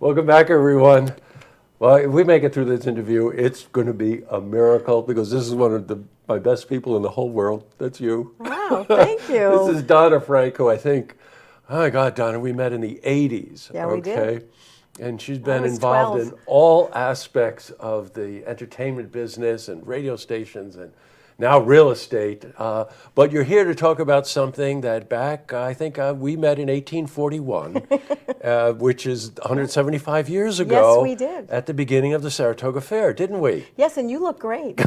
Welcome back, everyone. Well, if we make it through this interview, it's going to be a miracle because this is one of my best people in the whole world. That's you. Wow, thank you. This is Donna Frank, who I think, oh my God, Donna, we met in the 80s. Yeah, we did. And she's been was involved 12. in all aspects of the entertainment business and radio stations and now real estate. But you're here to talk about something that I think we met in 1841, which is 175 years ago. Yes, we did. At the beginning of the Saratoga Fair, didn't we? Yes, and you look great.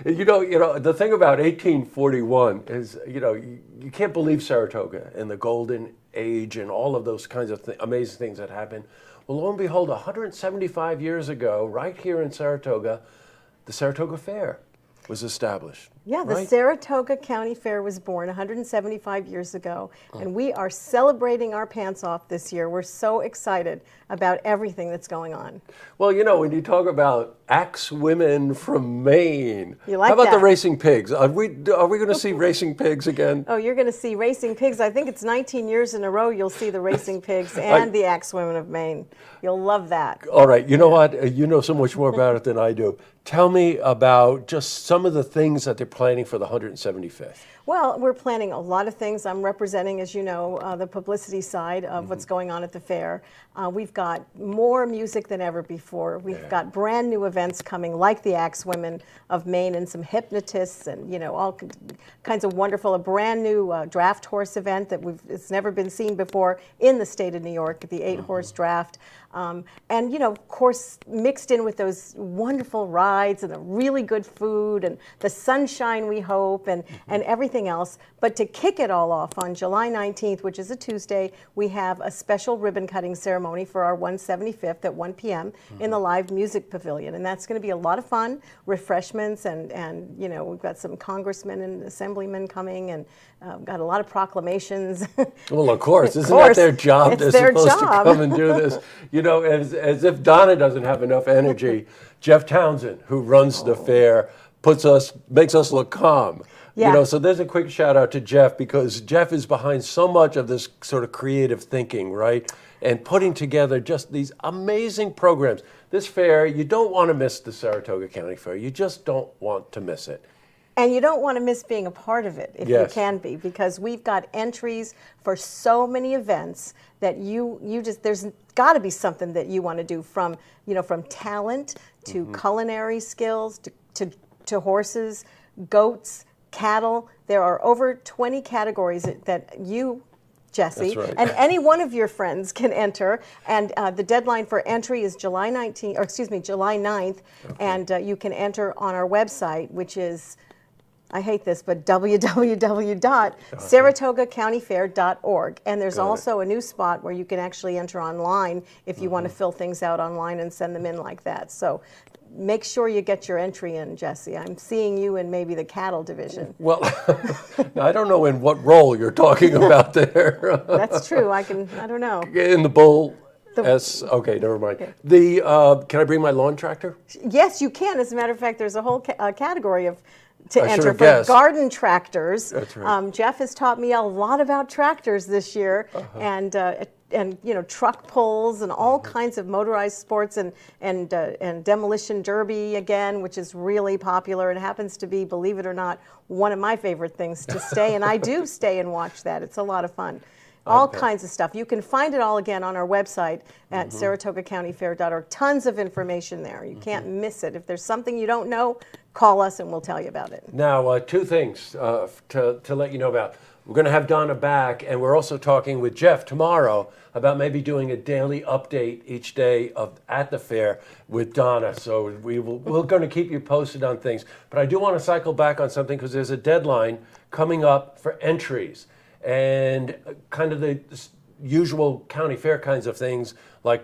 You know, the thing about 1841 is, you can't believe Saratoga and the golden age and all of those kinds of amazing things that happened. Well, lo and behold, 175 years ago, right here in Saratoga, the Saratoga Fair was established. Yeah, the right? Saratoga County Fair was born 175 years ago, and we are celebrating our pants off this year. We're so excited about everything that's going on. Well, when you talk about axe women from Maine, You like how about that? the racing pigs? Are we going to see racing pigs again? Oh, you're going to see racing pigs. I think it's 19 years in a row you'll see the racing pigs and the Axe Women of Maine. You'll love that. All right, you know what? You know so much more about it than I do. Tell me about just some of the things that they're planning for the 175th. Well, we're planning a lot of things. I'm representing, as you know, the publicity side of what's going on at the fair. We've got more music than ever before. We've got brand new events coming, like the Axe Women of Maine and some hypnotists and, all kinds of wonderful, a brand new draft horse event that it's never been seen before in the state of New York, the 8-horse draft. And, of course, mixed in with those wonderful rides and the really good food and the sunshine, we hope, and everything else. But to kick it all off on July 19th, which is a Tuesday, we have a special ribbon cutting ceremony for our 175th at 1 p.m. in the live music pavilion. And that's going to be a lot of fun, refreshments, and we've got some congressmen and assemblymen coming, and got a lot of proclamations. Well, of course. Isn't that their job? It's They're their supposed job. to come and do this. As if Donna doesn't have enough energy, Jeff Townsend, who runs the fair, makes us look calm. Yeah. So there's a quick shout out to Jeff, because Jeff is behind so much of this sort of creative thinking, right? And putting together just these amazing programs. This fair, you don't want to miss the Saratoga County Fair. You just don't want to miss it. And you don't want to miss being a part of it, if Yes. you can be, because we've got entries for so many events that there's got to be something that you want to do, from talent to culinary skills to horses, goats, cattle. There are over 20 categories that you, Jesse, That's right. and any one of your friends can enter. And the deadline for entry is July 9th, Okay. and you can enter on our website, which is, I hate this, but www.saratogacountyfair.org. And there's also a new spot where you can actually enter online if you want to fill things out online and send them in like that. So make sure you get your entry in, Jesse. I'm seeing you in maybe the cattle division. Well, I don't know in what role you're talking about there. That's true. I don't know. In the bull. Okay, never mind. Okay. Can I bring my lawn tractor? Yes, you can. As a matter of fact, there's a whole category to I should enter have for guessed. garden tractors. That's right. Jeff has taught me a lot about tractors this year, and truck pulls and all kinds of motorized sports, and demolition derby again, which is really popular. It happens to be, believe it or not, one of my favorite things to stay, and I do stay and watch that. It's a lot of fun. All kinds of stuff. You can find it all again on our website at saratogacountyfair.org. Tons of information there. You can't miss it. If there's something you don't know, call us and we'll tell you about it. Now, two things to let you know about. We're going to have Donna back, and we're also talking with Jeff tomorrow about maybe doing a daily update each day at the fair with Donna. So we're going to keep you posted on things. But I do want to cycle back on something, because there's a deadline coming up for entries. And kind of the usual county fair kinds of things, like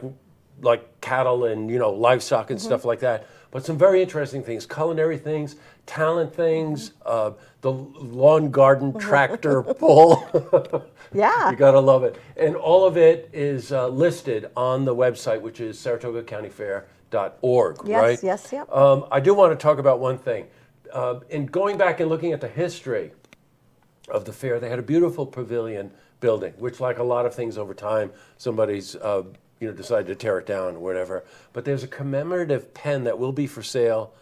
cattle and livestock and stuff like that. But some very interesting things, culinary things, talent things, the lawn garden tractor pull. Yeah. You gotta love it. And all of it is listed on the website, which is saratogacountyfair.org, Yes, right? yes, yep. I do want to talk about one thing. In going back and looking at the history of the fair, they had a beautiful pavilion building, which, like a lot of things over time, somebody's decide to tear it down or whatever. But there's a commemorative pen that will be for sale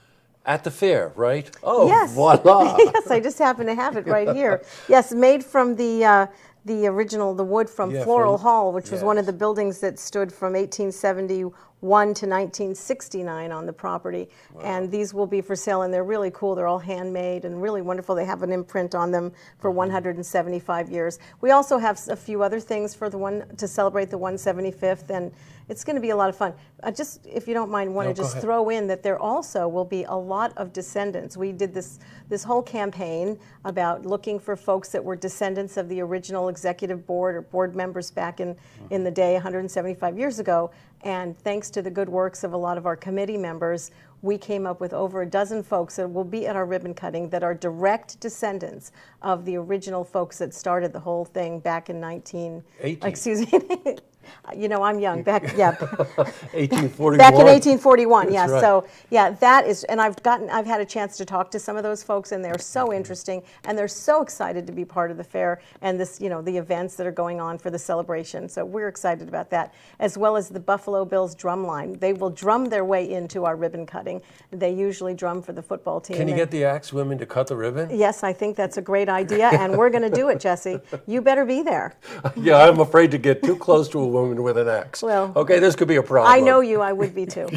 at the fair, right? Oh, Yes. voila! Yes, I just happen to have it right here. Yes, made from the original, the wood from Yeah, Floral from- Hall, which was one of yes. the buildings that stood from 1871 to 1969 on the property. And these will be for sale, and they're really cool. They're all handmade and really wonderful. They have an imprint on them for 175 years. We also have a few other things for to celebrate the 175th, and it's going to be a lot of fun. Just, if you don't mind, want No, to go just ahead. throw in that there also will be a lot of descendants. We did this whole campaign about looking for folks that were descendants of the original executive board or board members back in the day 175 years ago. And thanks to the good works of a lot of our committee members, we came up with over a dozen folks that will be at our ribbon cutting that are direct descendants of the original folks that started the whole thing back in 18. excuse me. I'm young. Back 1841. Back in 1841, That's yes. right. So, yeah, that is, and I've had a chance to talk to some of those folks, and they're so interesting, and they're so excited to be part of the fair and this, the events that are going on for the celebration. So we're excited about that, as well as the Buffalo Bills drum line. They will drum their way into our ribbon cutting. They usually drum for the football team. Can you get the axe women to cut the ribbon? Yes, I think that's a great idea, and we're going to do it, Jesse. You better be there. Yeah, I'm afraid to get too close to a woman with an axe. Well, okay, this could be a problem. I know you. I would be too.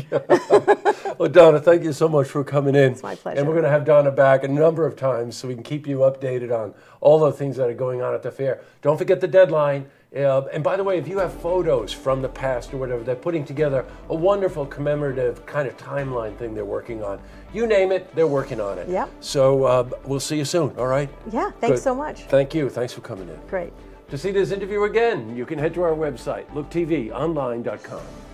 Well, Donna, thank you so much for coming in. It's my pleasure. And we're going to have Donna back a number of times so we can keep you updated on all the things that are going on at the fair. Don't forget the deadline. And by the way, if you have photos from the past or whatever, they're putting together a wonderful commemorative kind of timeline thing they're working on. You name it, they're working on it. Yep. So we'll see you soon, all right? Yeah, thanks Good. so much. Thank you. Thanks for coming in. Great. To see this interview again, you can head to our website, looktvonline.com.